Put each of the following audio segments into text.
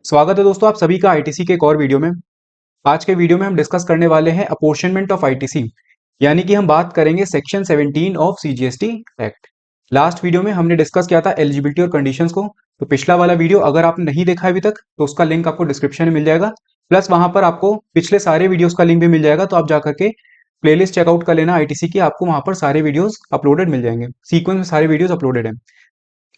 स्वागत है दोस्तों आप सभी का आईटीसी के एक और वीडियो में। आज के वीडियो में हम डिस्कस करने वाले हैं अपोर्शनमेंट ऑफ आईटीसी, यानी कि हम बात करेंगे section 17 of CGST act. Last video में हमने डिस्कस किया था एलिजिबिलिटी और कंडीशंस को। तो पिछला वाला वीडियो अगर आपने नहीं देखा अभी तक तो उसका लिंक आपको डिस्क्रिप्शन में मिल जाएगा, प्लस वहां पर आपको पिछले सारे वीडियोस का लिंक भी मिल जाएगा। तो आप जाकर के प्लेलिस्ट चेकआउट कर लेना आईटीसी की, आपको वहां पर सारे वीडियोस अपलोडेड मिल जाएंगे, सीक्वेंस में सारे वीडियोस अपलोडेड हैं।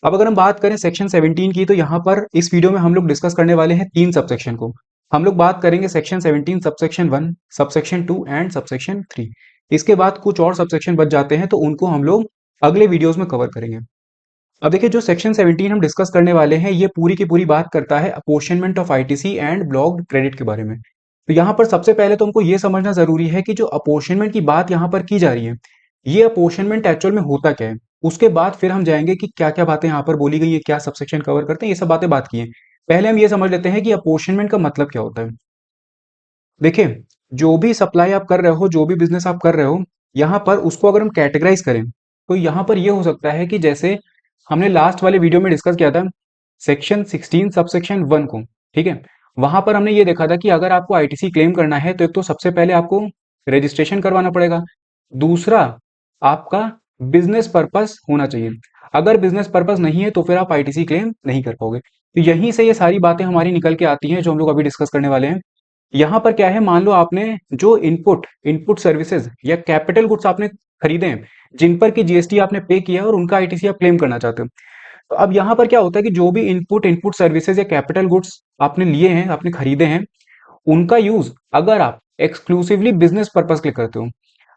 अब अगर हम बात करें सेक्शन 17 की, तो यहाँ पर इस वीडियो में हम लोग डिस्कस करने वाले हैं तीन सबसेक्शन को। हम लोग बात करेंगे section 17 subsection 1, subsection 2 and subsection 3। इसके बाद कुछ और सबसेक्शन बच जाते हैं, तो उनको हम लोग अगले वीडियोस में कवर करेंगे। अब देखिए, जो सेक्शन 17 हम डिस्कस करने वाले हैं, ये पूरी की पूरी बात करता है apportionment of ITC and blocked credit के बारे में। तो यहाँ पर सबसे पहले तो हमको ये समझना जरूरी है कि जो अपोर्शनमेंट की बात यहाँ पर की जा रही है, ये अपोर्शनमेंट एक्चुअल में होता क्या है। उसके बाद फिर हम जाएंगे कि क्या क्या बातें यहाँ पर बोली गई है, क्या सबसेक्शन कवर करते हैं, ये सब बातें बात की हैं। पहले हम ये समझ लेते हैं कि अपोर्शनमेंट का मतलब क्या होता है। देखिए, जो भी सप्लाई आप कर रहे हो, जो भी बिजनेस आप कर रहे हो, यहाँ पर उसको अगर हम कैटेगराइज करें, तो यहाँ पर ये हो सकता है कि जैसे हमने लास्ट वाले वीडियो में डिस्कस किया था सेक्शन 16 सबसेक्शन 1 को, ठीक है। वहां पर हमने ये देखा था कि अगर आपको आईटीसी क्लेम करना है, तो एक तो सबसे पहले आपको रजिस्ट्रेशन करवाना पड़ेगा। दूसरा, आपका बिजनेस पर्पस होना चाहिए। अगर बिजनेस पर्पस नहीं है तो फिर आप आईटीसी क्लेम नहीं कर पाओगे। तो यहीं से ये सारी बातें हमारी निकल के आती हैं, जो हम लोग अभी डिस्कस करने वाले हैं। यहाँ पर क्या है, मान लो आपने जो इनपुट इनपुट सर्विसेज या कैपिटल गुड्स आपने खरीदे हैं, जिन पर की जीएसटी आपने पे किया है और उनका आईटीसी आप क्लेम करना चाहते हो। तो अब यहाँ पर क्या होता है कि जो भी इनपुट इनपुट सर्विसेज या कैपिटल गुड्स आपने लिए हैं, आपने खरीदे हैं, उनका यूज अगर आप एक्सक्लूसिवली बिजनेस पर्पस के लिए करते हो,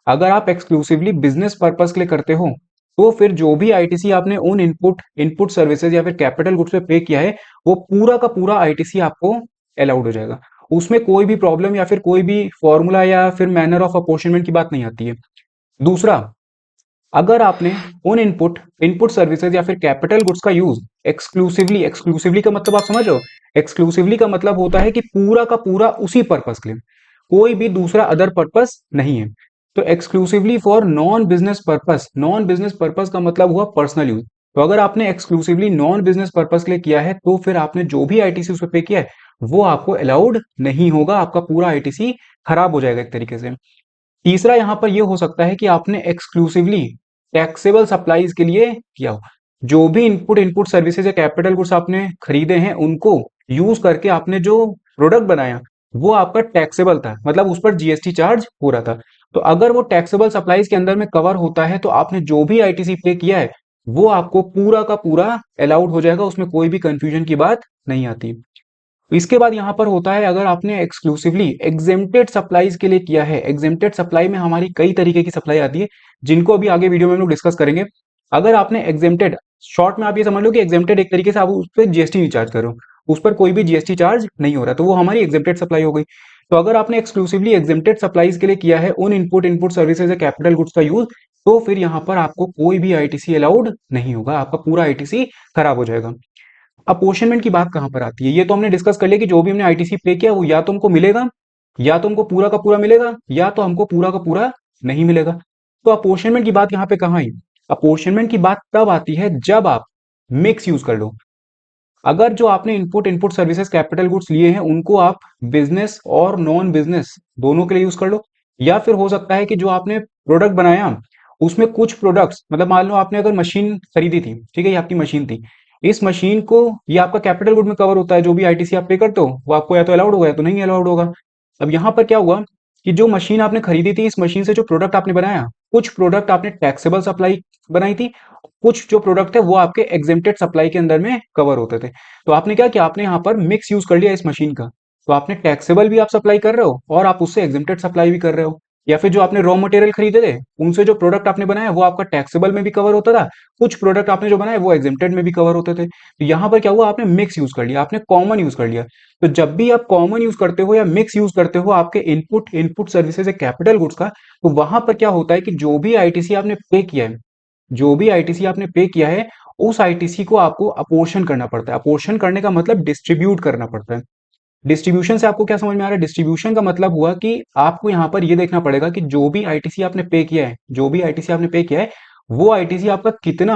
अगर आप एक्सक्लूसिवली बिजनेस पर्पस के लिए करते हो, तो फिर जो भी आईटीसी आपने उन इनपुट इनपुट सर्विसेज या फिर कैपिटल गुड्स पे पे किया है, वो पूरा का पूरा आईटीसी आपको अलाउड हो जाएगा। उसमें कोई भी प्रॉब्लम या फिर कोई भी फॉर्मूला या फिर मैनर ऑफ अपोर्शनमेंट की बात नहीं आती है। दूसरा, अगर आपने उन इनपुट इनपुट सर्विसेज या फिर कैपिटल गुड्स का यूज एक्सक्लूसिवली एक्सक्लूसिवली का मतलब आप समझ रहे हो, एक्सक्लूसिवली का मतलब होता है कि पूरा का पूरा उसी पर्पस के लिए, कोई भी दूसरा अदर पर्पस नहीं है। तो exclusively for non business purpose, non business purpose का मतलब हुआ पर्सनल यूज। तो अगर आपने एक्सक्लूसिवली नॉन बिजनेस पर्पस के लिए किया है, तो फिर आपने जो भी आईटीसी उस पर पे किया है, वो आपको अलाउड नहीं होगा, आपका पूरा आईटीसी खराब हो जाएगा एक तरीके से। तीसरा, यहां पर यह हो सकता है कि आपने एक्सक्लूसिवली टैक्सेबल सप्लाईज के लिए किया हो। जो भी इनपुट इनपुट सर्विसेज या कैपिटल गुड्स आपने खरीदे हैं, उनको यूज करके आपने जो प्रोडक्ट बनाया, वो आपका टैक्सेबल था, मतलब उस पर जीएसटी चार्ज हो रहा था। तो अगर वो टैक्सेबल सप्लाईज के अंदर में कवर होता है, तो आपने जो भी आईटीसी पे किया है, वो आपको पूरा का पूरा अलाउड हो जाएगा, उसमें कोई भी कंफ्यूजन की बात नहीं आती। इसके बाद यहां पर होता है, अगर आपने एक्सक्लूसिवली एग्जेम्प्टेड सप्लाईज के लिए किया है। एग्जेम्प्टेड सप्लाई में हमारी कई तरीके की सप्लाई आती है, जिनको अभी आगे वीडियो में हम लोग डिस्कस करेंगे। अगर आपने एग्जेम्प्टेड, शॉर्ट में आप ये समझ लो कि एग्जेम्प्टेड एक तरीके से आप उस पर जीएसटी नहीं चार्ज कर रहे हो, उस पर कोई भी जीएसटी चार्ज नहीं हो रहा, तो वो हमारी एग्जेम्प्टेड सप्लाई हो गई। तो अगर आपने एक्सक्लूसिवली एग्जेम्प्टेड सप्लाईज के लिए किया है उन इनपुट इनपुट सर्विसेज या कैपिटल गुड्स का यूज, तो फिर यहां पर आपको कोई भी आईटीसी अलाउड नहीं होगा, आपका पूरा आईटीसी खराब हो जाएगा। अपोर्शनमेंट की बात कहां पर आती है, ये तो हमने डिस्कस कर लिया कि जो भी हमने आईटीसी पे किया, वो या तो हमको मिलेगा, या तो हमको पूरा का पूरा मिलेगा, या तो हमको पूरा का पूरा नहीं मिलेगा। तो अपोर्शनमेंट की बात यहां पे कहां आई? अपोर्शनमेंट की बात तब आती है जब आप मिक्स यूज कर लो। अगर जो आपने input input services capital goods लिए हैं, उनको आप बिजनेस और नॉन बिजनेस दोनों के लिए यूज कर लो। या फिर हो सकता है कि जो आपने प्रोडक्ट बनाया, उसमें कुछ प्रोडक्ट्स, मतलब मान लो आपने अगर मशीन खरीदी थी, ठीक है, ये आपकी मशीन थी, इस मशीन को, ये आपका कैपिटल गुड में कवर होता है, जो भी आईटीसी आप पे करते हो, वो आपको या तो अलाउड होगा या तो नहीं अलाउड होगा। अब यहां पर क्या हुआ कि जो मशीन आपने खरीदी थी, इस मशीन से जो प्रोडक्ट आपने बनाया, कुछ प्रोडक्ट आपने टैक्सेबल सप्लाई बनाई थी, कुछ जो प्रोडक्ट है वो आपके एग्जेम्प्टेड सप्लाई के अंदर में कवर होते थे। तो आपने क्या किया, आपने यहाँ पर मिक्स यूज कर लिया इस मशीन का। तो आपने टैक्सेबल भी आप सप्लाई कर रहे हो और आप उससे एग्जेम्प्टेड सप्लाई भी कर रहे हो। या फिर जो आपने रॉ मटेरियल खरीदे थे, उनसे जो प्रोडक्ट आपने बनाया, वो आपका टैक्सेबल में भी कवर होता था, कुछ प्रोडक्ट आपने जो बनाए वो एग्जेम्प्टेड में भी कवर होते थे। तो यहाँ पर क्या हुआ, आपने मिक्स यूज कर लिया, आपने कॉमन यूज कर लिया। तो जब भी आप कॉमन यूज करते हो या मिक्स यूज करते हो आपके इनपुट इनपुट सर्विसेज या कैपिटल गुड्स का, तो वहां पर क्या होता है कि जो भी आईटीसी आपने पे किया है, जो भी आईटीसी आपने पे किया है, उस आईटीसी को आपको अपोर्शन करना पड़ता है। अपोर्शन करने का मतलब डिस्ट्रीब्यूट करना पड़ता है। डिस्ट्रीब्यूशन से आपको क्या समझ में आ रहा है? डिस्ट्रीब्यूशन का मतलब हुआ कि आपको यहां पर यह देखना पड़ेगा कि जो भी आईटीसी आपने पे किया है, जो भी आईटीसी आपने पे किया है, वो आईटीसी आपका कितना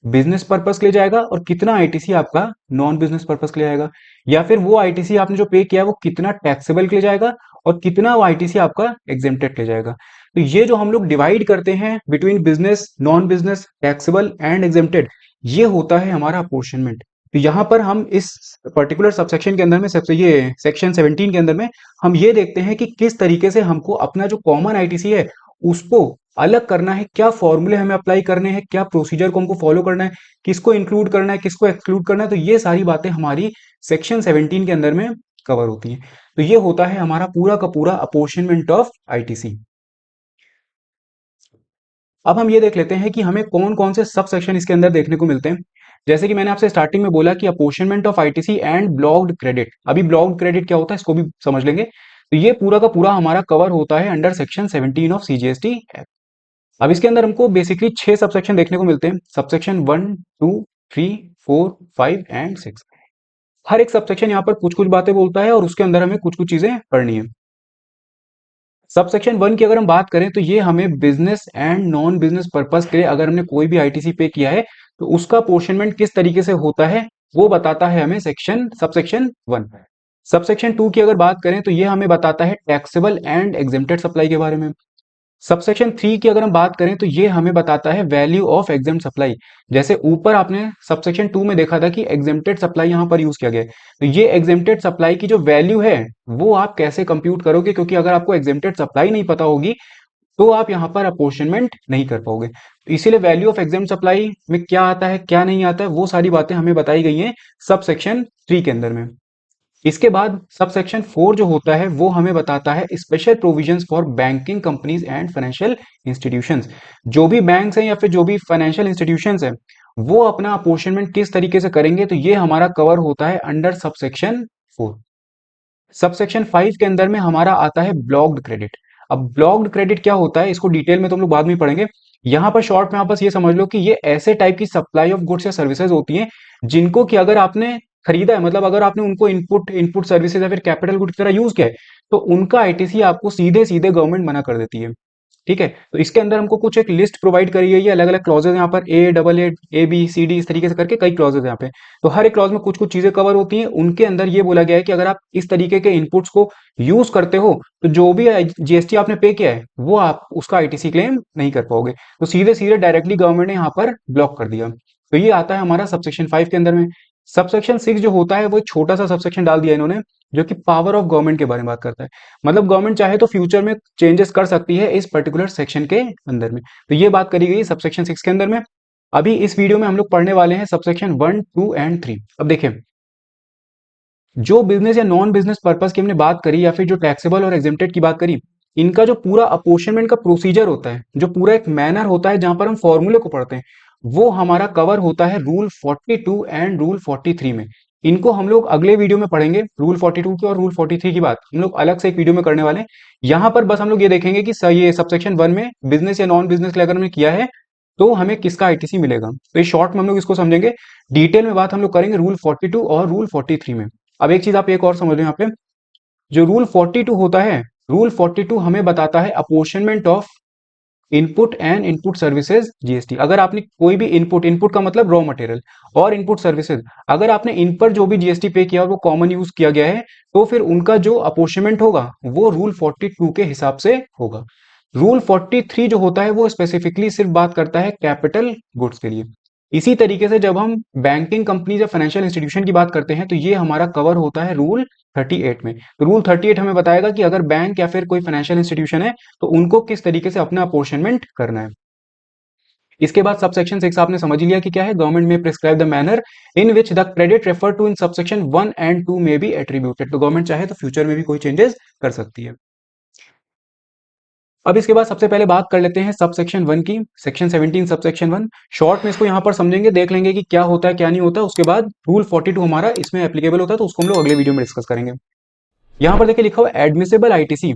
बिजनेस पर्पस के लिए जाएगा और कितना आईटीसी आपका नॉन बिजनेस पर्पस के लिए जाएगा, या फिर वो आईटीसी आपने जो पे किया है वो कितना टैक्सेबल के लिए जाएगा और कितना वो आईटीसी आपका एग्जेम्प्टेड के लिए जाएगा। तो ये जो हम लोग डिवाइड करते हैं between business, non business, taxable and exempted, ये होता है हमारा अपोर्शनमेंट। तो यहाँ पर हम इस पर्टिकुलर सबसेक्शन के अंदर में सबसे ये सेक्शन 17 के अंदर में हम ये देखते हैं कि किस तरीके से हमको अपना जो कॉमन आईटीसी है उसको अलग करना है, क्या फॉर्मूले हमें अप्लाई करने हैं, क्या प्रोसीजर को हमको फॉलो करना है, किसको इंक्लूड करना है, किसको एक्सक्लूड करना है। तो ये सारी बातें हमारी सेक्शन 17 के अंदर में कवर होती हैं। तो ये होता है हमारा पूरा का पूरा अपोर्शनमेंट ऑफ आईटीसी। अब हम ये देख लेते हैं कि हमें कौन कौन से सब सेक्शन इसके अंदर देखने को मिलते हैं। जैसे कि मैंने आपसे स्टार्टिंग में बोला कि apportionment of ITC and blocked credit. अभी ब्लॉक्ड क्रेडिट क्या होता है इसको भी समझ लेंगे। तो ये पूरा का पूरा हमारा कवर होता है under section 17 of CGST act. अब इसके अंदर हमको बेसिकली 6 सबसेक्शन देखने को मिलते हैं। Subsection 1, 2, 3, 4, 5 and 6। हर एक सबसेक्शन यहाँ पर कुछ कुछ बातें बोलता है और उसके अंदर हमें कुछ कुछ चीजें पढ़नी है। सबसेक्शन 1 की अगर हम बात करें तो ये हमें business and non business purpose के लिए अगर हमने कोई भी आईटीसी पे किया है तो उसका अपोर्शनमेंट किस तरीके से होता है वो बताता है हमें सबसेक्शन 1। सबसेक्शन 2 की अगर बात करें तो ये हमें बताता है टैक्सेबल एंड एग्जेम्प्टेड सप्लाई के बारे में। सबसेक्शन 3 की अगर हम बात करें तो ये हमें बताता है वैल्यू ऑफ एग्जेम्प्ट सप्लाई। जैसे ऊपर आपने सबसेक्शन 2 में देखा था कि एग्जेम्प्टेड सप्लाई यहाँ पर यूज किया गया है, तो ये एग्जेम्प्टेड सप्लाई की जो वैल्यू है वो आप कैसे कंप्यूट करोगे, क्योंकि अगर आपको एग्जेम्प्टेड सप्लाई नहीं पता होगी तो आप यहाँ पर अपोर्शनमेंट नहीं कर पाओगे। तो इसीलिए वैल्यू ऑफ एग्जेम्प्ट सप्लाई में क्या आता है क्या नहीं आता है वो सारी बातें हमें बताई गई हैं सबसेक्शन 3 के अंदर में। इसके बाद सबसेक्शन 4 जो होता है वो हमें बताता है special provisions for banking companies and financial institutions. जो भी बैंक्स हैं या फिर जो भी फाइनेंशियल इंस्टीट्यूशंस हैं वो अपना अपोर्शनमेंट किस तरीके से करेंगे, तो ये हमारा कवर होता है अंडर सबसेक्शन 4। सबसेक्शन 5 के अंदर में हमारा आता है ब्लॉक्ड क्रेडिट। अब ब्लॉक्ड क्रेडिट क्या होता है इसको डिटेल में तो हम लोग बाद में पढ़ेंगे। यहाँ पर शॉर्ट में आप बस ये समझ लो कि ये ऐसे टाइप की सप्लाई ऑफ गुड्स या सर्विसेज होती हैं जिनको कि अगर आपने खरीदा है, मतलब अगर आपने उनको इनपुट इनपुट सर्विसेज या फिर कैपिटल गुड की तरह यूज किया है तो उनका आईटीसी आपको सीधे सीधे गवर्नमेंट मना कर देती है। ठीक है, तो इसके अंदर हमको कुछ एक लिस्ट प्रोवाइड करी गई है, अलग अलग क्लॉजेज यहाँ पर A AA, B C D इस तरीके से करके कई क्लॉजेज यहाँ पे। तो हर एक क्लॉज में कुछ कुछ चीजें कवर होती हैं। उनके अंदर ये बोला गया है कि अगर आप इस तरीके के इनपुट्स को यूज करते हो तो जो भी जीएसटी आपने पे किया है वो आप उसका आईटीसी क्लेम नहीं कर पाओगे। तो सीधे सीधे डायरेक्टली गवर्नमेंट ने यहाँ पर ब्लॉक कर दिया। तो ये आता है हमारा सबसेक्शन 5 के अंदर में। सबसेक्शन 6 जो होता है वो एक छोटा सा सबसेक्शन डाल दिया इन्होंने, जो कि पावर ऑफ गवर्नमेंट के बारे में बात करता है। मतलब गवर्नमेंट चाहे तो फ्यूचर में चेंजेस कर सकती है इस पर्टिकुलर सेक्शन के अंदर में। तो ये बात करी गई सबसेक्शन 6 के अंदर में। अभी इस वीडियो में हम लोग पढ़ने वाले हैं सबसेक्शन 1, 2 एंड 3। अब देखिए, जो बिजनेस या नॉन बिजनेस पर्पस की हमने बात करी या फिर जो टैक्सेबल और एग्जेम्प्टेड की बात करी, इनका जो पूरा अपोर्शनमेंट का प्रोसीजर होता है, जो पूरा एक मैनर होता है जहां पर हम फॉर्मूले को पढ़ते हैं, वो हमारा कवर होता है रूल 42 एंड रूल 43 में। इनको हम लोग अगले वीडियो में पढ़ेंगे। रूल 42 की और रूल 43 की बात हम लोग अलग से एक वीडियो में करने वाले हैं। यहाँ पर बस हम लोग ये देखेंगे कि ये सबसेक्शन 1 में बिजनेस या नॉन बिजनेस अगर हमने किया है तो हमें किसका आईटीसी मिलेगा। तो ये शॉर्ट में हम लोग इसको समझेंगे। डिटेल में बात हम लोग करेंगे रूल 42 और रूल 43 में। अब एक चीज आप एक और समझ लो, यहाँ पे जो रूल 42 होता है, रूल 42 हमें बताता है apportionment of input and input services GST. अगर आपने कोई भी इनपुट, इनपुट का मतलब रॉ मटेरियल, और इनपुट सर्विसेज, अगर आपने इन पर जो भी जीएसटी पे किया और वो कॉमन यूज किया गया है तो फिर उनका जो अपोर्शनमेंट होगा वो रूल 42 के हिसाब से होगा। रूल 43 जो होता है वो स्पेसिफिकली सिर्फ बात करता है कैपिटल गुड्स के लिए। इसी तरीके से जब हम बैंकिंग कंपनीज या फाइनेंशियल इंस्टीट्यूशन की बात करते हैं तो ये हमारा कवर होता है रूल 38 में। तो रूल 38 हमें बताएगा कि अगर बैंक या फिर कोई फाइनेंशियल इंस्टीट्यूशन है तो उनको किस तरीके से अपना अपोर्शनमेंट करना है। इसके बाद सबसेक्शन 6 आपने समझ लिया कि क्या है। गवर्नमेंट में prescribe the manner in which the credit refer to in subsection 1 and 2 में बी एट्रीब्यूटेड। तो गवर्नमेंट चाहे तो फ्यूचर में भी कोई चेंजेस कर सकती है। अब इसके बाद सबसे पहले बात कर लेते हैं सबसेक्शन 1 की, सेक्शन 17 सबसेक्शन 1। शॉर्ट में इसको यहां पर समझेंगे, देख लेंगे कि क्या होता है क्या नहीं होता। उसके बाद रूल 42 हमारा इसमें एप्लीकेबल होता है तो उसको हम लोग अगले वीडियो में डिस्कस करेंगे। यहां पर देखिए लिखा हुआ admissible ITC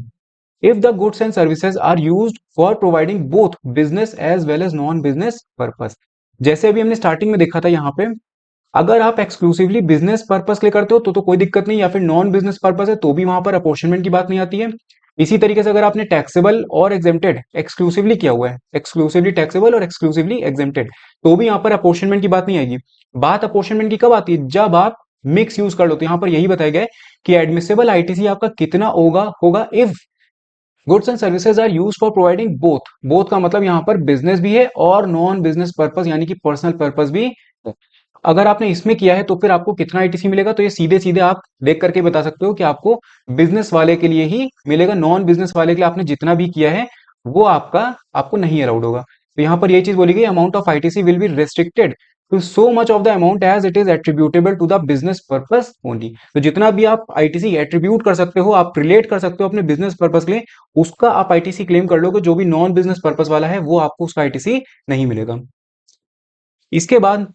if the goods and services are used for providing both business as well as non business purpose. जैसे अभी हमने स्टार्टिंग में देखा था, यहाँ पे अगर आप एक्सक्लूसिवली बिजनेस पर्पस के लिए करते हो तो कोई दिक्कत नहीं, या फिर नॉन बिजनेस पर्पस है तो भी वहां पर अपोर्शनमेंट की बात नहीं आती है। इसी तरीके से अगर आपने टैक्सेबल और एग्जेम्प्टेड एक्सक्लूसिवली किया हुआ है, एक्सक्लूसिवली टैक्सेबल और एक्सक्लूसिवली एग्जेम्प्टेड, तो भी यहाँ पर अपॉर्शनमेंट की बात नहीं आएगी। बात अपॉर्शनमेंट की कब आती है? जब आप मिक्स यूज कर लो। तो यहाँ पर यही बताया गया है कि एडमिसेबल आईटीसी आपका कितना होगा if goods and services are use for providing both. Both का मतलब यहाँ पर बिजनेस भी है और नॉन बिजनेस पर्पस यानी कि पर्सनल पर्पस भी है। अगर आपने इसमें किया है तो फिर आपको कितना आईटीसी मिलेगा? तो ये सीधे सीधे आप देख करके बता सकते हो कि आपको बिजनेस वाले के लिए ही मिलेगा। नॉन बिजनेस वाले के लिए आपने जितना भी किया है वो आपको नहीं अलाउड होगा। तो यहाँ पर ये चीज बोली गई, amount of ITC will be restricted to so much of the amount as it is attributable to the business purpose only. तो जितना भी आप आईटीसी एट्रीब्यूट कर सकते हो, आप रिलेट कर सकते हो अपने बिजनेस पर्पस के लिए, उसका आप आईटीसी क्लेम कर लोगे। जो भी नॉन बिजनेस पर्पस वाला है वो आपको उसका आईटीसी नहीं मिलेगा। इसके बाद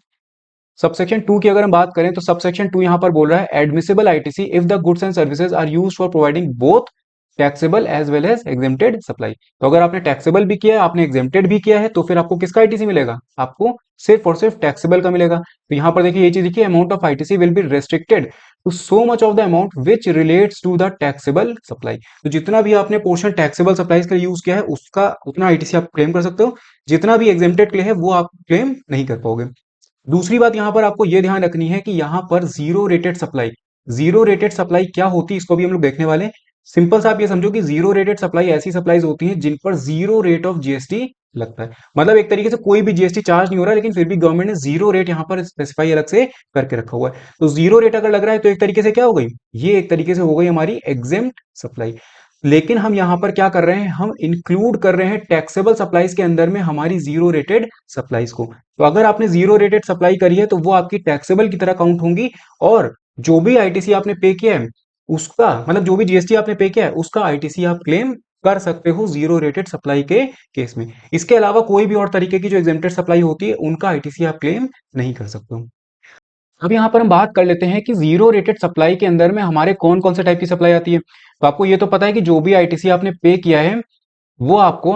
सबसेक्शन 2 की अगर हम बात करें तो सबसेक्शन 2 यहां पर बोल रहा है admissible ITC if the goods and services are used for providing both taxable as well as exempted supply. तो अगर आपने टैक्सेबल भी किया है, आपने एग्जेम्प्टेड भी किया है, तो फिर आपको किसका आईटीसी मिलेगा? आपको सिर्फ और सिर्फ टैक्सेबल का मिलेगा। तो यहां पर देखिए ये चीज देखिए, amount of ITC will be restricted to so much of the amount which relates to the taxable supply. तो जितना भी आपने पोर्शन टैक्सेबल सप्लाईज के लिए यूज किया है उसका उतना आईटीसी आप क्लेम कर सकते हो। जितना भी एग्जेम्प्टेड के लिए है वो आप क्लेम नहीं कर पाओगे। दूसरी बात यहां पर आपको यह ध्यान रखनी है कि यहां पर जीरो रेटेड सप्लाई क्या होती है इसको भी हम लोग देखने वाले हैं। सिंपल सा आप ये समझो कि जीरो रेटेड सप्लाई ऐसी सप्लाईज होती हैं जिन पर जीरो रेट ऑफ जीएसटी लगता है। मतलब एक तरीके से कोई भी जीएसटी चार्ज नहीं हो रहा है, लेकिन फिर भी गवर्नमेंट ने जीरो रेट यहां पर स्पेसिफाई अलग से करके रखा हुआ है। तो जीरो रेट अगर लग रहा है तो एक तरीके से क्या हो गई? ये एक तरीके से हो गई हमारी एग्जेम्प्ट सप्लाई। लेकिन हम यहां पर क्या कर रहे हैं? हम इंक्लूड कर रहे हैं टैक्सेबल सप्लाईज के अंदर में हमारी जीरो रेटेड सप्लाईज को। तो अगर आपने जीरो रेटेड सप्लाई करी है तो वो आपकी टैक्सेबल की तरह काउंट होंगी, और जो भी आईटीसी आपने पे किया है उसका मतलब जो भी जीएसटी आपने पे किया है उसका आईटीसी आप क्लेम कर सकते हो जीरो रेटेड सप्लाई के केस में। इसके अलावा कोई भी और तरीके की जो एग्जेम्प्टेड सप्लाई होती है उनका आईटीसी आप क्लेम नहीं कर सकते हो। अब यहाँ पर हम बात कर लेते हैं कि जीरो रेटेड सप्लाई के अंदर में हमारे कौन कौन से टाइप की सप्लाई आती है। तो आपको ये तो पता है कि जो भी आईटीसी आपने पे किया है वो आपको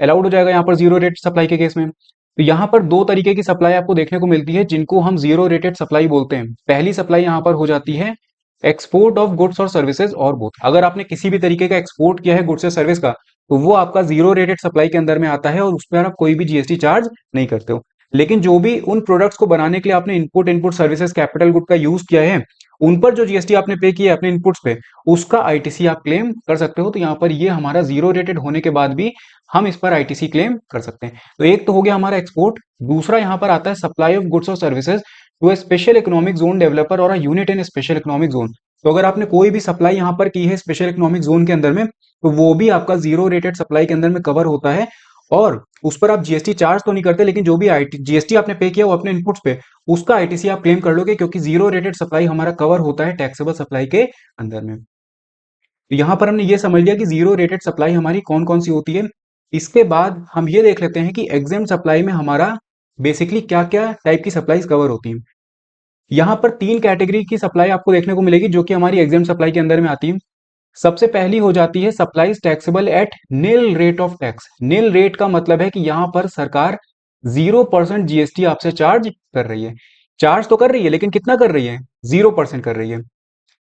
अलाउड हो जाएगा यहाँ पर जीरो रेट सप्लाई के केस में। तो यहाँ पर दो तरीके की सप्लाई आपको देखने को मिलती है जिनको हम जीरो रेटेड सप्लाई बोलते हैं। पहली सप्लाई यहाँ पर हो जाती है एक्सपोर्ट ऑफ गुड्स और सर्विसेज और बोथ। अगर आपने किसी भी तरीके का एक्सपोर्ट किया है गुड्स या सर्विस का तो वो आपका जीरो रेटेड सप्लाई के अंदर में आता है और उस पर आप कोई भी जीएसटी चार्ज नहीं करते हो। लेकिन जो भी उन प्रोडक्ट्स को बनाने के लिए आपने इनपुट सर्विसेज कैपिटल गुड का यूज किया है उन पर जो जीएसटी आपने पे किया है अपने इनपुट्स पे उसका आईटीसी आप क्लेम कर सकते हो। तो यहाँ पर ये हमारा जीरो रेटेड होने के बाद भी हम इस पर आईटीसी क्लेम कर सकते हैं। तो एक तो हो गया हमारा एक्सपोर्ट। दूसरा यहाँ पर आता है सप्लाई ऑफ गुड्स और services to a special economic zone developer और a unit in special economic zone. तो अगर आपने कोई भी सप्लाई यहाँ पर की है स्पेशल इकोनॉमिक जोन के अंदर में तो वो भी आपका जीरो रेटेड सप्लाई के अंदर में कवर होता है, और उस पर आप जीएसटी चार्ज तो नहीं करते, लेकिन जो भी जीएसटी आपने पे किया वो अपने इनपुट्स पे उसका आईटीसी आप क्लेम कर लोगे, क्योंकि जीरो रेटेड सप्लाई हमारा कवर होता है टैक्सेबल सप्लाई के अंदर में। तो यहां पर हमने ये समझ लिया कि जीरो रेटेड सप्लाई हमारी कौन कौन सी होती है। इसके बाद हम ये देख लेते हैं कि एग्जेम्प्ट सप्लाई में हमारा बेसिकली क्या क्या टाइप की सप्लाईज कवर होती हैं। यहां पर तीन कैटेगरी की सप्लाई आपको देखने को मिलेगी जो कि हमारी एग्जेम्प्ट सप्लाई के अंदर में आती है। सबसे पहली हो जाती है supplies taxable at nil rate of tax. Nil rate का मतलब है कि यहां पर सरकार 0% जीएसटी आपसे चार्ज कर रही है। चार्ज तो कर रही है लेकिन कितना कर रही है? 0% कर रही है।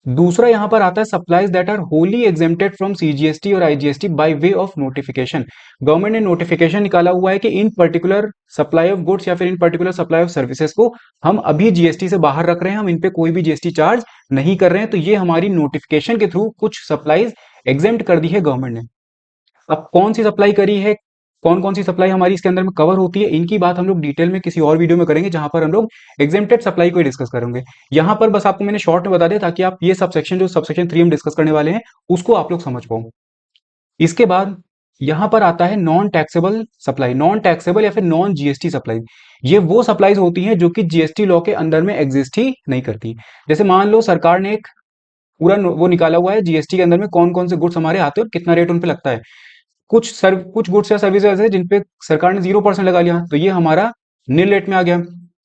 दूसरा यहां पर आता है supplies that are wholly exempted from CGST और IGST by way of notification. Government ने नोटिफिकेशन निकाला हुआ है कि इन पर्टिकुलर सप्लाई ऑफ गुड्स या फिर इन पर्टिकुलर सप्लाई ऑफ सर्विसेज को हम अभी जीएसटी से बाहर रख रहे हैं, हम इन पे कोई भी जीएसटी चार्ज नहीं कर रहे हैं। तो ये हमारी नोटिफिकेशन के थ्रू कुछ सप्लाईज एग्जेम्प्ट कर दी है गवर्नमेंट ने। अब कौन सी सप्लाई करी है, कौन कौन सी सप्लाई हमारी इसके अंदर में कवर होती है, इनकी बात हम लोग डिटेल में किसी और वीडियो में करेंगे जहां पर हम लोग एग्जेम्प्टेड सप्लाई को डिस्कस करेंगे। यहां पर बस आपको मैंने शॉर्ट में बता दिया ताकि आप ये सबसेक्शन जो सबसेक्शन 3 हम डिस्कस करने वाले हैं उसको आप लोग समझ पाओ। इसके बाद यहां पर आता है non taxable supply. Non taxable या फिर नॉन जीएसटी सप्लाई, ये वो सप्लाईज होती हैं जो कि जीएसटी लॉ के अंदर में एग्जिस्ट ही नहीं करती। जैसे मान लो सरकार ने एक पूरा वो निकाला हुआ है जीएसटी के अंदर में कौन कौन से गुड्स हमारे आते हैं और कितना रेट उन पे लगता है। कुछ गुड्स या सर्विसेज ऐसे जिन पे सरकार ने 0% लगा लिया तो ये हमारा नील रेट में आ गया।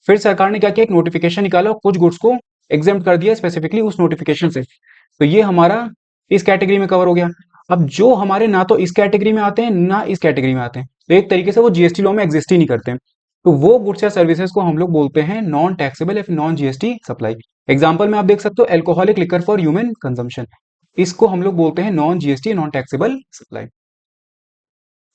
फिर सरकार ने क्या किया, एक नोटिफिकेशन निकाला और कुछ गुड्स को एग्जेम्प्ट कर दिया स्पेसिफिकली उस नोटिफिकेशन से, तो ये हमारा इस कैटेगरी में कवर हो गया। अब जो हमारे ना तो इस कैटेगरी में आते हैं ना इस कैटेगरी में आते हैं, तो एक तरीके से वो जीएसटी लॉ में एग्जिस्ट ही नहीं करते हैं, तो वो गुड्स या सर्विसेज को हम लोग बोलते हैं नॉन टैक्सेबल या फिर नॉन जीएसटी सप्लाई। एग्जाम्पल में आप देख सकते हो, alcoholic liquor for human consumption. इसको हम लोग बोलते हैं non GST non taxable supply.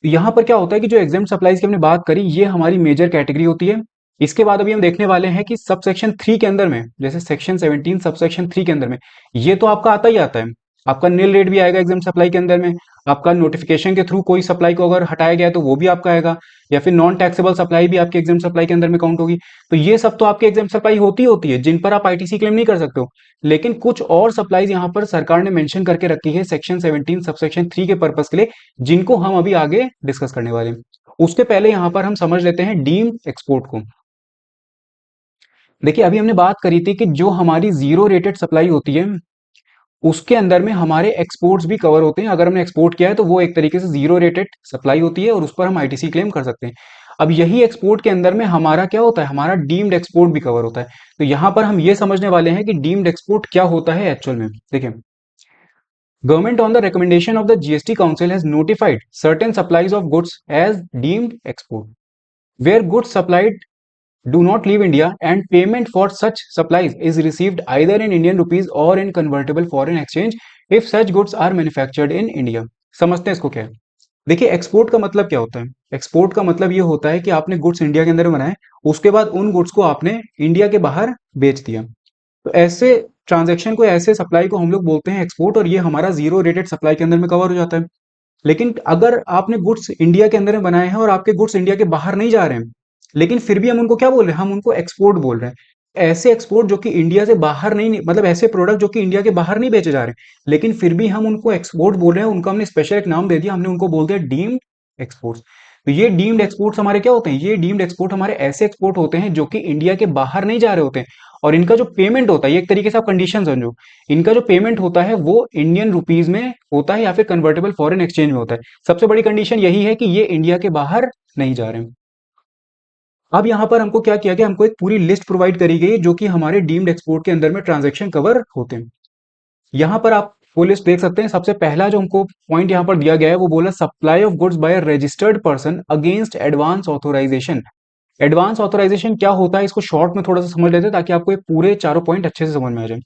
यहां पर क्या होता है कि जो एग्जाम सप्लाईज की हमने बात करी ये हमारी मेजर कैटेगरी होती है। इसके बाद अभी हम देखने वाले हैं कि सब सेक्शन 3 के अंदर में, जैसे सेक्शन 17 सब सेक्शन 3 के अंदर में, ये तो आपका आता ही आता है। आपका नील रेट भी आएगा एग्जाम सप्लाई के अंदर में। आपका नोटिफिकेशन के थ्रू कोई सप्लाई को अगर हटाया गया है तो वो भी आपका आएगा, या फिर नॉन टैक्सेबल सप्लाई भी आपके एग्जाम सप्लाई के अंदर में काउंट होगी। तो ये सब तो आपके एग्जाम सप्लाई होती है जिन पर आप आईटीसी क्लेम नहीं कर सकते हो। लेकिन कुछ और सप्लाईज यहाँ पर सरकार ने मेंशन करके रखी है सेक्शन 17 सबसेक्शन 3 के पर्पस के लिए, जिनको हम अभी आगे डिस्कस करने वाले हैं। उसके पहले यहां पर हम समझ लेते हैं डीम्ड एक्सपोर्ट को। देखिए अभी हमने बात करी थी कि जो हमारी जीरो रेटेड सप्लाई होती है उसके अंदर में हमारे एक्सपोर्ट्स भी कवर होते हैं। अगर हमने एक्सपोर्ट किया है तो वो एक तरीके से जीरो रेटेड सप्लाई होती है और उस पर हम आईटीसी क्लेम कर सकते हैं। अब यही एक्सपोर्ट के अंदर में हमारा क्या होता है, हमारा डीम्ड एक्सपोर्ट भी कवर होता है। तो यहां पर हम ये समझने वाले हैं कि डीम्ड एक्सपोर्ट क्या होता है एक्चुअल में। देखिए, government on the recommendation of the GST Council has notified certain supplies of goods as deemed export, where goods supplied do not leave India and payment for such supplies is received either in Indian rupees or in convertible foreign exchange if such goods are manufactured in India। समझते हैं इसको क्या है। देखिए export का मतलब क्या होता है। एक्सपोर्ट का मतलब ये होता है कि आपने गुड्स इंडिया के अंदर बनाए, उसके बाद उन गुड्स को आपने इंडिया के बाहर बेच दिया। तो ऐसे ट्रांजैक्शन को, ऐसे सप्लाई को हम लोग बोलते हैं एक्सपोर्ट, और ये हमारा जीरो रेटेड सप्लाई के अंदर में कवर हो जाता है। लेकिन अगर आपने गुड्स इंडिया के अंदर में बनाए हैं और आपके गुड्स इंडिया के बाहर नहीं जा रहे हैं, लेकिन फिर भी हम उनको क्या बोल रहे हैं, हम उनको एक्सपोर्ट बोल रहे हैं। ऐसे एक्सपोर्ट जो कि इंडिया से बाहर नहीं, मतलब ऐसे प्रोडक्ट जो कि इंडिया के बाहर नहीं बेचे जा रहे, लेकिन फिर भी हम उनको एक्सपोर्ट बोल रहे हैं, उनको हमने स्पेशल एक नाम दे दिया, हमने उनको बोल दिया डीम्ड एक्सपोर्ट्स। तो ये डीम्ड एक्सपोर्ट्स हमारे क्या होते हैं, ये डीम्ड एक्सपोर्ट हमारे ऐसे एक्सपोर्ट होते हैं जो कि इंडिया के बाहर नहीं जा रहे होते हैं, और इनका जो पेमेंट होता है, ये एक तरीके से आप कंडीशन समझो, इनका जो पेमेंट होता है वो इंडियन रुपीज में होता है या फिर कन्वर्टेबल फॉरेन एक्सचेंज में होता है। सबसे बड़ी कंडीशन यही है कि ये इंडिया के बाहर नहीं जा रहे हैं। अब यहां पर हमको क्या किया गया, हमको एक पूरी लिस्ट प्रोवाइड करी गई जो कि हमारे डीम्ड एक्सपोर्ट के अंदर में ट्रांजैक्शन कवर होते हैं। यहां पर आप वो लिस्ट देख सकते हैं। सबसे पहला जो हमको पॉइंट यहां पर दिया गया है वो बोला supply of goods by registered person against advance authorisation. Advance authorisation क्या होता है, इसको शॉर्ट में थोड़ा सा समझ लेते हैं ताकि आपको ये पूरे चारों पॉइंट अच्छे से समझ में आ जाए।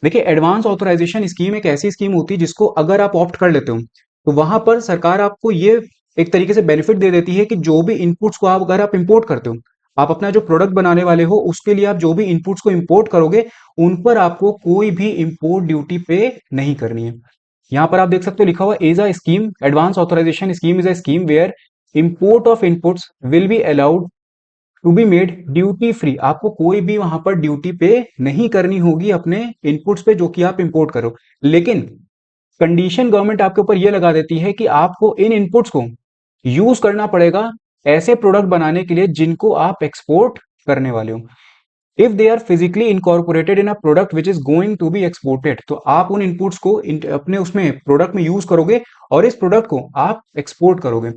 देखिए एडवांस ऑथोराइजेशन स्कीम एक ऐसी स्कीम होती है जिसको अगर आप ऑप्ट कर लेते हो तो वहां पर सरकार आपको ये एक तरीके से बेनिफिट दे देती है कि जो भी इनपुट्स को आप अगर आप इंपोर्ट करते हो, आप अपना जो प्रोडक्ट बनाने वाले हो उसके लिए आप जो भी इनपुट्स को इंपोर्ट करोगे उन पर आपको कोई भी इंपोर्ट ड्यूटी पे नहीं करनी है। यहां पर आप देख सकते हो लिखा हुआ is a scheme, advance authorisation scheme is a scheme where import of inputs will be allowed to be made duty free. आपको कोई भी वहां पर ड्यूटी पे नहीं करनी होगी अपने इनपुट्स पे जो कि आप इंपोर्ट करो। लेकिन कंडीशन गवर्नमेंट आपके ऊपर ये लगा देती है कि आपको इन इनपुट्स को यूज करना पड़ेगा ऐसे प्रोडक्ट बनाने के लिए जिनको आप एक्सपोर्ट करने वाले हो। If they are physically incorporated in a product which is going to be exported, तो आप उन इनपुट्स को अपने उसमें प्रोडक्ट में यूज करोगे और इस प्रोडक्ट को आप एक्सपोर्ट करोगे।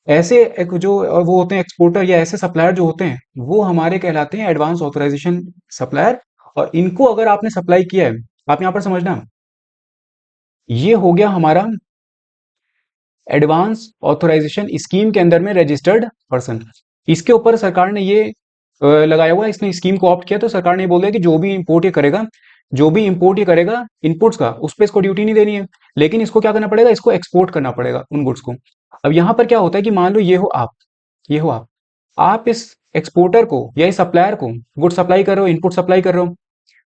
ऐसे एक जो वो होते हैं एक्सपोर्टर या ऐसे सप्लायर जो होते हैं वो हमारे कहलाते हैं एडवांस ऑथराइजेशन सप्लायर। और इनको अगर आपने सप्लाई किया है, आप यहां पर समझना, ये हो गया हमारा एडवांस ऑथराइजेशन स्कीम के अंदर में रजिस्टर्ड पर्सन। इसके ऊपर सरकार ने ये लगाया हुआ है, इसने स्कीम को ऑप्ट किया तो सरकार ने बोल दिया कि जो भी इंपोर्ट ये करेगा, जो भी इंपोर्ट ये करेगा इनपुट्स का, उस पर इसको ड्यूटी नहीं देनी है, लेकिन इसको क्या करना पड़ेगा, इसको एक्सपोर्ट करना पड़ेगा उन गुड्स को। अब यहां पर क्या होता है कि मान लो ये हो आप, ये हो आप इस एक्सपोर्टर को या इस सप्लायर को गुड सप्लाई कर रहे हो, इनपुट सप्लाई कर रहे हो,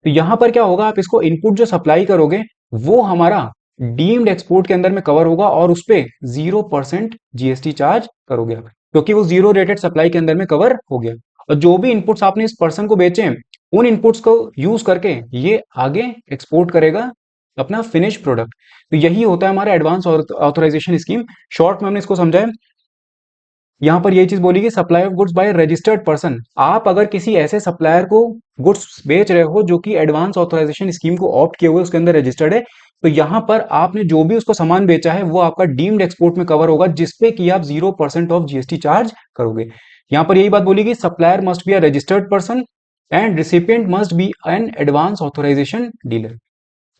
तो यहां पर क्या होगा, आप इसको इनपुट जो सप्लाई करोगे वो हमारा डीम्ड एक्सपोर्ट के अंदर में कवर होगा और उस पे 0% जीएसटी चार्ज करोगे आप, क्योंकि वो जीरो रेटेड सप्लाई के अंदर में कवर हो गया। और जो भी इनपुट्स आपने इस पर्सन को बेचे हैं उन इनपुट्स को यूज करके ये आगे एक्सपोर्ट करेगा अपना फिनिश प्रोडक्ट। तो यही होता है हमारा एडवांस ऑथराइजेशन स्कीम। शॉर्ट में हमने इसको समझा है। यहां पर ये चीज बोली कि supply of goods by registered person, आप अगर किसी ऐसे सप्लायर को गुड्स बेच रहे हो जो कि एडवांस ऑथराइजेशन स्कीम को ऑप्ट किए हुए उसके अंदर रजिस्टर्ड है, तो यहां पर आपने जो भी उसको सामान बेचा है वो आपका डीम्ड एक्सपोर्ट में कवर होगा जिसपे कि आप 0% ऑफ जीएसटी चार्ज करोगे। यहां पर यही बात बोली कि supplier must be a registered person and recipient must be an advance authorisation dealer.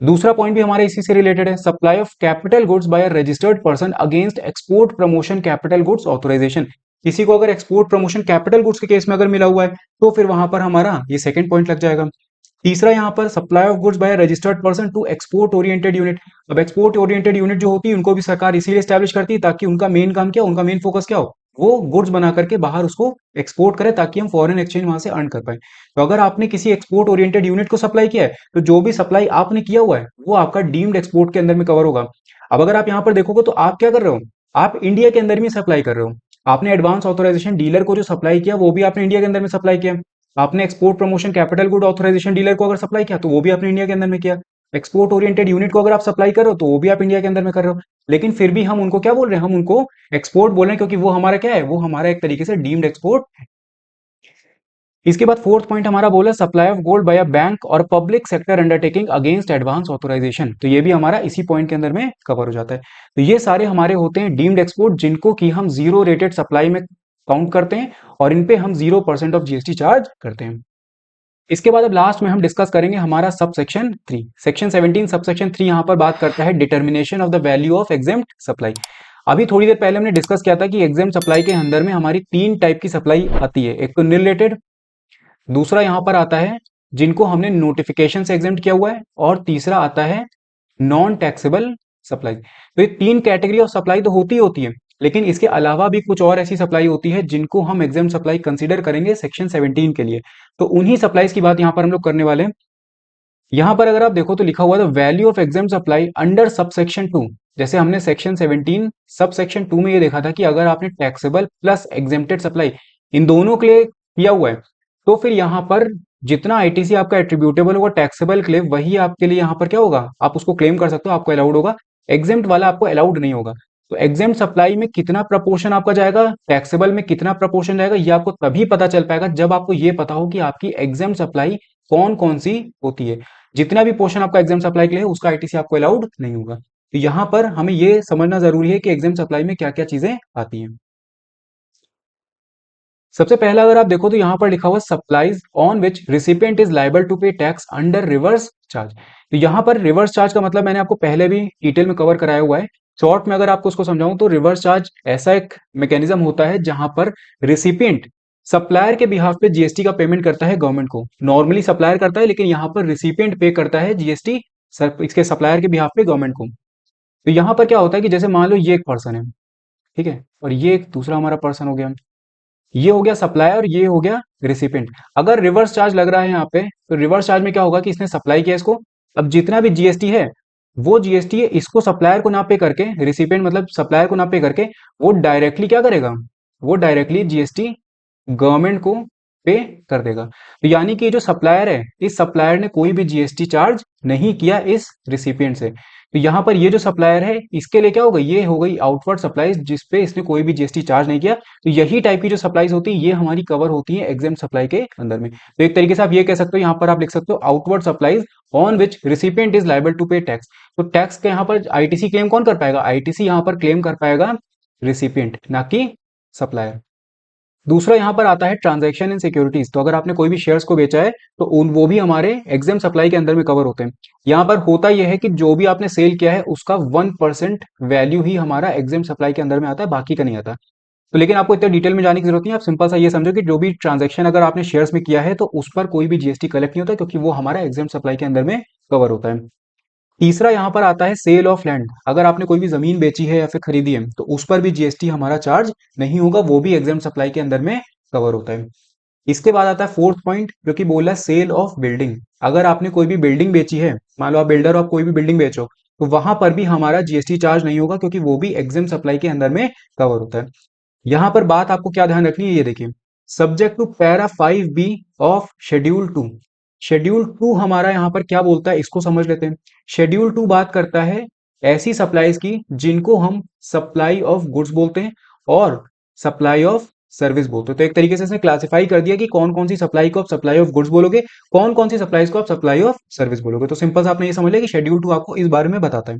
दूसरा पॉइंट भी हमारे इसी से रिलेटेड है, supply of capital goods by a registered person against export promotion capital goods authorisation. किसी को अगर एक्सपोर्ट प्रमोशन कैपिटल गुड्स के केस में अगर मिला हुआ है तो फिर वहां पर हमारा ये सेकंड पॉइंट लग जाएगा। तीसरा यहाँ पर supply of goods by registered person to export oriented unit. अब एक्सपोर्ट ओरिएंटेड यूनिट जो होती है उनको भी सरकार इसीलिए स्टैब्लिश करती है ताकि उनका मेन काम क्या हो, उनका मेन फोकस क्या हो, वो गुड्स बना करके बाहर उसको एक्सपोर्ट करे ताकि हम फॉरेन एक्सचेंज वहां से अर्न कर पाए। तो अगर आपने किसी एक्सपोर्ट ओरिएंटेड यूनिट को सप्लाई किया है तो जो भी सप्लाई आपने किया हुआ है वो आपका डीम्ड एक्सपोर्ट के अंदर में कवर होगा। अब अगर आप यहाँ पर देखोगे तो आप क्या कर रहे हो, आप इंडिया के अंदर में सप्लाई कर रहे हो। आपने एडवांस ऑथराइजेशन डीलर को जो सप्लाई किया वो भी आपने इंडिया के अंदर में सप्लाई किया। आपने export promotion capital good authorisation dealer को अगर सप्लाई किया तो वो भी आपने इंडिया के अंदर में किया। एक्सपोर्ट ओरिएंटेड यूनिट को अगर आप सप्लाई कर रहे हो तो वो भी आप इंडिया के अंदर में कर रहे हो। लेकिन फिर भी हम उनको क्या बोल रहे हैं, हम उनको एक्सपोर्ट बोल रहे हैं क्योंकि वो हमारा क्या है, वो हमारा एक तरीके से डीम्ड एक्सपोर्ट है। इसके बाद फोर्थ पॉइंट हमारा बोला supply of gold by a bank और public sector undertaking against advance authorisation. तो ये भी हमारा इसी पॉइंट के अंदर में कवर हो जाता है। तो ये सारे हमारे होते हैं डीम्ड एक्सपोर्ट जिनको कि हम जीरो रेटेड सप्लाई में काउंट करते हैं और इन पे हम 0% ऑफ जीएसटी चार्ज करते हैं। इसके बाद अब लास्ट में हम डिस्कस करेंगे हमारा sub section 3। Section 17 sub section 3 यहाँ पर बात करता है determination of the value of exempt supply. अभी थोड़ी देर पहले हमने डिस्कस किया था कि एग्जेम्प्ट सप्लाई के अंदर में हमारी 3 टाइप की सप्लाई आती है। एक तो नील रेटेड, दूसरा यहाँ पर आता है जिनको हमने नोटिफिकेशन से एग्जेम्प्ट किया हुआ है, और तीसरा आता है नॉन टैक्सेबल सप्लाई। तो ये 3 कैटेगरी ऑफ सप्लाई तो होती है, लेकिन इसके अलावा भी कुछ और ऐसी सप्लाई होती है जिनको हम एग्जेम्प्ट सप्लाई कंसीडर करेंगे सेक्शन 17 के लिए। तो उन्हीं सप्लाईज की बात यहाँ पर हम लोग करने वाले हैं। यहाँ पर अगर आप देखो तो लिखा हुआ है value of exempt supply under sub section 2। जैसे हमने सेक्शन 17 सब सेक्शन 2 में ये देखा था कि अगर आपने taxable plus exempted supply in दोनों के लिए किया हुआ है तो फिर यहाँ पर जितना आईटीसी आपका एट्रीब्यूटेबल होगा टैक्सेबल के लिए वही आपके लिए यहाँ पर क्या होगा, आप उसको क्लेम कर सकते हो, आपको अलाउड होगा। एग्जेम्प्ट वाला आपको अलाउड नहीं होगा। तो एग्जेम्प्ट सप्लाई में कितना प्रपोर्शन आपका जाएगा, टैक्सेबल में कितना प्रपोर्शन जाएगा, ये आपको तभी पता चल पाएगा जब आपको ये पता हो कि आपकी एग्जेम्प्ट सप्लाई कौन कौन सी होती है। जितना भी पोर्शन आपका एग्जाम सप्लाई के लिए है उसका आईटीसी आपको अलाउड नहीं होगा। तो यहाँ पर हमें ये समझना जरूरी है कि एग्जाम सप्लाई में क्या क्या चीजें आती हैं। सबसे पहला अगर आप देखो तो यहाँ पर लिखा हुआ supplies on which recipient is liable to pay tax under reverse charge. तो यहाँ पर रिवर्स चार्ज का मतलब मैंने आपको पहले भी डिटेल में कवर कराया हुआ है। शॉर्ट में अगर आपको उसको समझाऊं तो रिवर्स चार्ज ऐसा एक मैकेनिज्म होता है जहां पर रिसिपिएंट सप्लायर के बिहाफ पे जीएसटी का पेमेंट करता है गवर्नमेंट को। नॉर्मली सप्लायर करता है लेकिन यहाँ पर रिसिपिएंट पे करता है जीएसटी इसके सप्लायर के बिहाफ पे गवर्नमेंट को। तो यहाँ पर क्या होता है कि जैसे मान लो ये एक पर्सन है, ठीक है, और ये एक दूसरा हमारा पर्सन हो गया, ये हो गया सप्लायर और ये हो गया रिसिपिएंट। अगर रिवर्स चार्ज लग रहा है यहाँ पे तो रिवर्स चार्ज में क्या होगा कि इसने सप्लाई किया इसको, अब जितना भी जीएसटी है वो जीएसटी इसको सप्लायर को ना पे करके, रिसिपिएंट मतलब सप्लायर को ना पे करके वो डायरेक्टली क्या करेगा, वो डायरेक्टली जीएसटी गवर्नमेंट को पे कर देगा। तो यानी कि जो सप्लायर है इस सप्लायर ने कोई भी जीएसटी चार्ज नहीं किया इस रिसिपिएंट से। तो यहाँ पर ये जो सप्लायर है इसके लिए क्या हो गई, ये हो गई आउटवर्ड सप्लाईज जिसपे इसने कोई भी जीएसटी चार्ज नहीं किया। तो यही टाइप की जो सप्लाईज होती है ये हमारी कवर होती है एग्जेम्प्ट सप्लाई के अंदर में। तो एक तरीके से आप ये कह सकते हो, यहाँ पर आप लिख सकते हो outward supplies on which recipient is liable to pay tax. तो टैक्स के यहाँ पर आईटीसी क्लेम कौन कर पाएगा, आईटीसी यहाँ पर क्लेम कर पाएगा रिसिपिएंट ना कि सप्लायर। दूसरा यहाँ पर आता है ट्रांजैक्शन इन सिक्योरिटीज। तो अगर आपने कोई भी शेयर्स को बेचा है तो वो भी हमारे एग्जेम्प्ट सप्लाई के अंदर में कवर होते हैं। यहाँ पर होता यह है कि जो भी आपने सेल किया है उसका 1% वैल्यू ही हमारा एग्जेम्प्ट सप्लाई के अंदर में आता है, बाकी का नहीं आता। तो लेकिन आपको इतना डिटेल में जाने की जरूरत नहीं है, आप सिंपल सा ये समझो कि जो भी ट्रांजैक्शन अगर आपने शेयर्स में किया है तो उस पर कोई भी जीएसटी कलेक्ट नहीं होता क्योंकि वो हमारा एग्जेम्प्ट सप्लाई के अंदर में कवर होता है। तीसरा यहाँ पर आता है सेल ऑफ लैंड। अगर आपने कोई भी जमीन बेची है या फिर खरीदी है तो उस पर भी जीएसटी हमारा चार्ज नहीं होगा, वो भी एग्जेम्प्ट सप्लाई के अंदर में कवर होता है। इसके बाद आता है फोर्थ पॉइंट जो कि बोला है सेल ऑफ बिल्डिंग। अगर आपने कोई भी बिल्डिंग बेची है, मान लो आप बिल्डर हो, आप कोई भी बिल्डिंग बेचो तो वहां पर भी हमारा जीएसटी चार्ज नहीं होगा क्योंकि वो भी एग्जेम्प्ट सप्लाई के अंदर में कवर होता है। यहां पर बात आपको क्या ध्यान रखनी है ये देखिए, subject to para 5B of schedule 2। Schedule 2 हमारा यहाँ पर क्या बोलता है इसको समझ लेते हैं। शेड्यूल 2 बात करता है ऐसी सप्लाईज की जिनको हम सप्लाई ऑफ गुड्स बोलते हैं और सप्लाई ऑफ सर्विस बोलते हैं। तो एक तरीके से इसने क्लासिफाई कर दिया कि कौन कौन सी सप्लाई को आप सप्लाई ऑफ गुड्स बोलोगे, कौन कौन सी सप्लाईज को आप सप्लाई ऑफ सर्विस बोलोगे। तो सिंपल से आपने ये समझ लिया कि शेड्यूल 2 आपको इस बारे में बताता है।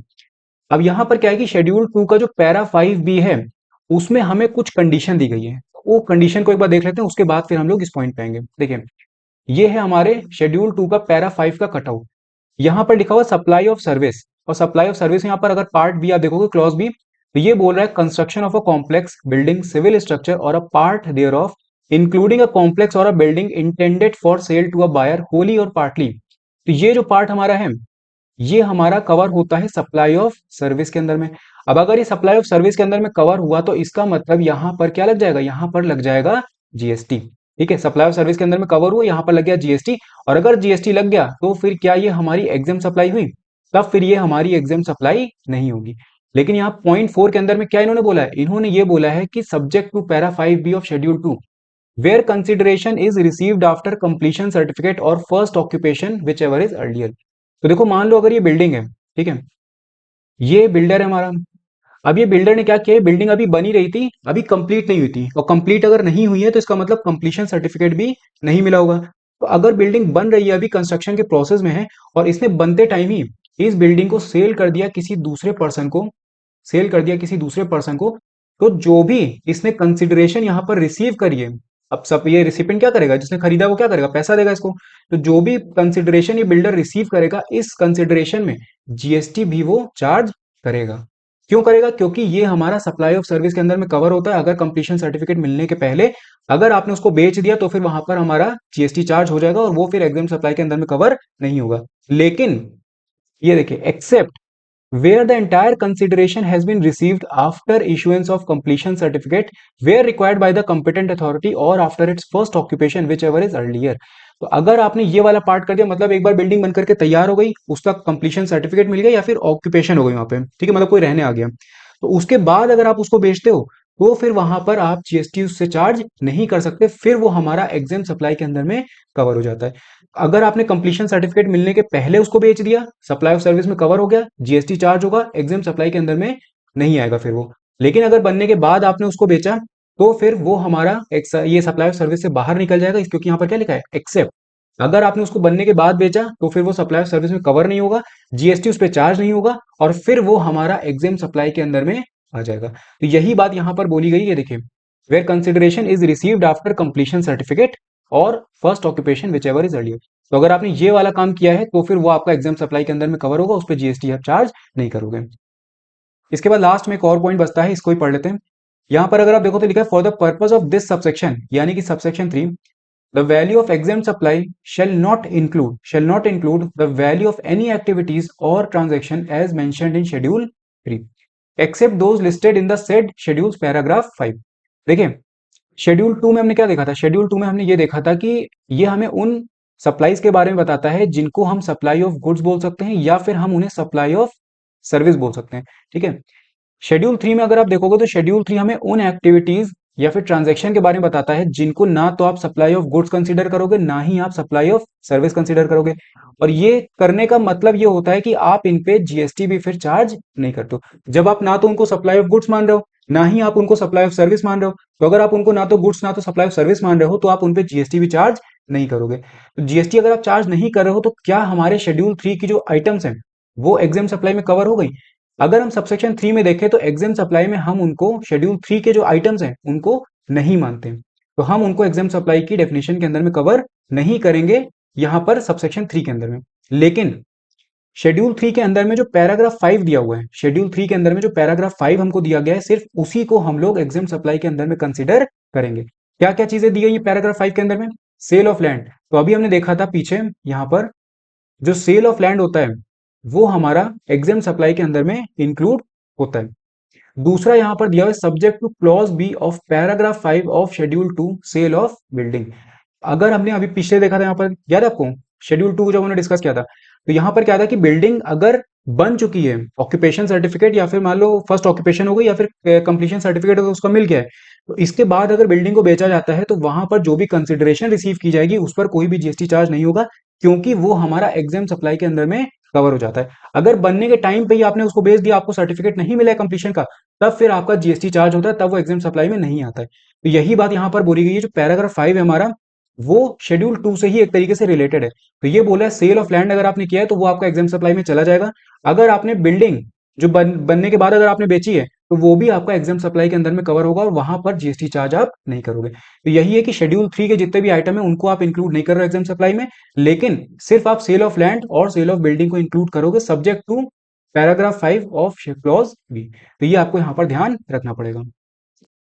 अब यहाँ पर क्या है कि शेड्यूल 2 का जो पैरा 5B है उसमें हमें कुछ कंडीशन दी गई है। वो कंडीशन को एक बार देख लेते हैं, उसके बाद फिर हम लोग इस पॉइंट पे आएंगे। देखिए ये है हमारे शेड्यूल 2 का पैरा 5 का कटआउट। यहाँ पर लिखा हुआ सप्लाई ऑफ सर्विस, और सप्लाई ऑफ सर्विस यहाँ पर अगर पार्ट बी आप देखोगे क्लॉज बी तो ये बोल रहा है construction of a complex building civil structure और a part thereof including a complex और a building intended for sale to a buyer wholly और पार्टली तो ये जो पार्ट हमारा है ये हमारा कवर होता है सप्लाई ऑफ सर्विस के अंदर में। अब अगर ये सप्लाई ऑफ सर्विस के अंदर में कवर हुआ तो इसका मतलब यहां पर क्या लग जाएगा, यहां पर लग जाएगा जीएसटी। ठीक है, सप्लाई ऑफ सर्विस के अंदर में कवर हुआ, यहां पर लग गया जीएसटी। और अगर जीएसटी लग गया तो फिर क्या ये हमारी एग्जाम सप्लाई हुई? तब फिर ये हमारी एग्जाम सप्लाई नहीं होगी। लेकिन यहाँ पॉइंट 4 के अंदर में क्या इन्होंने बोला है, इन्होंने ये बोला है कि subject to para 5B of schedule 2 where consideration is received after completion certificate or first occupation whichever is earlier। तो देखो मान लो अगर ये बिल्डिंग है, ठीक है, ये बिल्डर है हमारा। अब ये बिल्डर ने क्या किया, बिल्डिंग अभी बनी रही थी, अभी कंप्लीट नहीं हुई थी, और कंप्लीट अगर नहीं हुई है तो इसका मतलब कंप्लीशन सर्टिफिकेट भी नहीं मिला होगा। तो अगर बिल्डिंग बन रही है, अभी कंस्ट्रक्शन के प्रोसेस में है, और इसने बनते टाइम ही इस बिल्डिंग को सेल कर दिया किसी दूसरे पर्सन को, सेल कर दिया किसी दूसरे पर्सन को, तो जो भी इसने कंसिडरेशन यहाँ पर रिसीव करी है, अब सब ये रिसिपेंट क्या करेगा, जिसने खरीदा वो क्या करेगा, पैसा देगा इसको। तो जो भी कंसिडरेशन ये बिल्डर रिसीव करेगा, इस कंसिडरेशन में जीएसटी भी वो चार्ज करेगा। क्यों करेगा? क्योंकि ये हमारा सप्लाई ऑफ सर्विस के अंदर में कवर होता है। अगर कंप्लीशन सर्टिफिकेट मिलने के पहले अगर आपने उसको बेच दिया तो फिर वहां पर हमारा जीएसटी चार्ज हो जाएगा, और वो फिर एग्जाम सप्लाई के अंदर में कवर नहीं होगा। लेकिन ये देखिए, accept where the entire consideration has been received after issuance of completion certificate where required by the competent authority or after its first occupation whichever is earlier। तो अगर आपने ये वाला पार्ट कर दिया, मतलब एक बार बिल्डिंग बनकर के तैयार हो गई, उसका कंप्लीशन सर्टिफिकेट मिल गया या फिर ऑक्यूपेशन हो गई वहां पे, ठीक है, मतलब कोई रहने आ गया, तो उसके बाद अगर आप उसको बेचते हो तो फिर वहां पर आप जीएसटी उससे चार्ज नहीं कर सकते, फिर वो हमारा एग्जाम सप्लाई के अंदर में कवर हो जाता है। अगर आपने कंप्लीशन सर्टिफिकेट मिलने के पहले उसको बेच दिया, सप्लाई ऑफ सर्विस में कवर हो गया, जीएसटी चार्ज होगा, एग्जाम सप्लाई के अंदर में नहीं आएगा फिर वो। लेकिन अगर बनने के बाद आपने उसको बेचा तो फिर वो हमारा ये सप्लाई ऑफ सर्विस से बाहर निकल जाएगा, क्योंकि यहाँ पर क्या लिखा है, एक्सेप्ट। अगर आपने उसको बनने के बाद बेचा तो फिर वो सप्लाई ऑफ सर्विस में कवर नहीं होगा, जीएसटी उस पर चार्ज नहीं होगा, और फिर वो हमारा एग्जाम सप्लाई के अंदर में आ जाएगा। तो यही बात यहां पर बोली गई है, देखिए, where consideration is received after completion certificate और first occupation whichever is earlier. तो अगर आपने ये वाला काम किया है तो फिर वो आपका एग्जाम सप्लाई के अंदर में कवर होगा, उस पर जीएसटी आप चार्ज नहीं करोगे। इसके बाद लास्ट में एक और पॉइंट बचता है, इसको ही पढ़ लेते हैं। यहां पर अगर आप देखो तो लिखा है for the purpose of this subsection, यानी कि subsection 3, the value of exempt supply shall not include the value of any activities or transaction as mentioned in schedule 3 except those listed in the said schedules paragraph 5। देखिए, schedule 2 में हमने क्या देखा था, schedule 2 में हमने ये देखा था कि ये हमें उन सप्लाईज के बारे में बताता है जिनको हम सप्लाई ऑफ गुड्स बोल सकते हैं, या फिर हम उन्हें सप्लाई ऑफ सर्विस बोल सकते हैं। ठीक है, शेड्यूल 3 में अगर आप देखोगे तो शेड्यूल 3 हमें उन एक्टिविटीज या फिर ट्रांजैक्शन के बारे में बताता है जिनको ना तो आप सप्लाई ऑफ गुड्स कंसीडर करोगे, ना ही आप सप्लाई ऑफ सर्विस कंसीडर करोगे। और ये करने का मतलब ये होता है कि आप इन पे जीएसटी भी फिर चार्ज नहीं करते हो, जब आप ना तो उनको सप्लाई ऑफ गुड्स मान रहे हो, ना ही आप उनको सप्लाई ऑफ सर्विस मान रहे हो। तो अगर आप उनको ना तो गुड्स ना तो सप्लाई ऑफ सर्विस मान रहे हो तो आप उन पे जीएसटी भी चार्ज नहीं करोगे। तो जीएसटी अगर आप चार्ज नहीं कर रहे हो तो क्या हमारे शेड्यूल 3 की जो आइटम्स हैं वो एग्जाम सप्लाई में कवर हो गई? अगर हम सबसेक्शन 3 में देखें तो एग्जाम सप्लाई में हम उनको शेड्यूल 3 के जो आइटम्स हैं उनको नहीं मानते, तो हम उनको एग्जाम सप्लाई की डेफिनेशन के अंदर में कवर नहीं करेंगे यहां पर सबसेक्शन 3 के अंदर में। लेकिन शेड्यूल 3 के अंदर में जो पैराग्राफ 5 दिया हुआ है, शेड्यूल 3 के अंदर में जो पैराग्राफ 5 हमको दिया गया है, सिर्फ उसी को हम लोग एग्जाम सप्लाई के अंदर में कंसिडर करेंगे। क्या क्या चीजें दी गई है पैराग्राफ 5 के अंदर में? सेल ऑफ लैंड, तो अभी हमने देखा था पीछे, यहां पर जो सेल ऑफ लैंड होता है वो हमारा एग्जाम सप्लाई के अंदर में इंक्लूड होता है। दूसरा यहां पर दिया हुआ है subject to clause 1 of paragraph 5 of schedule 2 sale of building. अगर हमने अभी पिछले देखा था, यहां पर याद है आपको, शेड्यूल 2 जब हमने डिस्कस किया था, तो यहां पर क्या था कि बिल्डिंग अगर बन चुकी है, ऑक्यूपेशन सर्टिफिकेट या फिर मान लो फर्स्ट ऑक्यूपेशन हो गई या फिर कंप्लीशन सर्टिफिकेट उसका मिल गया है, तो इसके बाद अगर बिल्डिंग को बेचा जाता है तो वहां पर जो भी कंसिडरेशन रिसीव की जाएगी उस पर कोई भी जीएसटी चार्ज नहीं होगा, क्योंकि वो हमारा एग्जाम सप्लाई के अंदर में कवर हो जाता है। अगर बनने के टाइम पे ही आपने उसको बेच दिया, आपको सर्टिफिकेट नहीं मिला है कंप्लीशन का, तब फिर आपका जीएसटी चार्ज होता है, तब वो एग्जाम सप्लाई में नहीं आता है। तो यही बात यहां पर बोली गई है, जो पैराग्राफ 5 है हमारा वो शेड्यूल 2 से ही एक तरीके से रिलेटेड है। तो ये बोला है सेल ऑफ लैंड अगर आपने किया है तो वो आपका एग्जाम सप्लाई में चला जाएगा। अगर आपने बिल्डिंग जो बनने के बाद अगर आपने बेची है तो वो भी आपका एग्जाम सप्लाई के अंदर में कवर होगा, और वहां पर जीएसटी चार्ज आप नहीं करोगे। तो यही है कि शेड्यूल 3 के जितने भी आइटम है उनको आप इंक्लूड नहीं कर रहे हो एग्जाम सप्लाई में, लेकिन सिर्फ आप सेल ऑफ लैंड और सेल ऑफ बिल्डिंग को इंक्लूड करोगे subject to paragraph 5 of clause 3। तो ये आपको यहाँ पर ध्यान रखना पड़ेगा।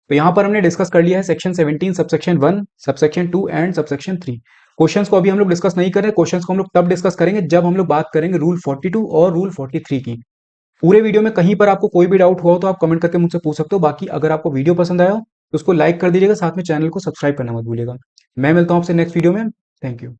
तो यहां पर हमने डिस्कस कर लिया है section 17 subsection 1, subsection 2 and subsection 3। Questions को अभी हम लोग डिस्कस नहीं कर रहे, क्वेश्चंस को हम लोग तब डिस्कस करेंगे जब हम लोग बात करेंगे रूल 42 और रूल 43 की। पूरे वीडियो में कहीं पर आपको कोई भी डाउट हुआ हो तो आप कमेंट करके मुझसे पूछ सकते हो। बाकी अगर आपको वीडियो पसंद आया हो तो उसको लाइक कर दीजिएगा, साथ में चैनल को सब्सक्राइब करना मत भूलिएगा। मैं मिलता हूं आपसे नेक्स्ट वीडियो में। Thank you.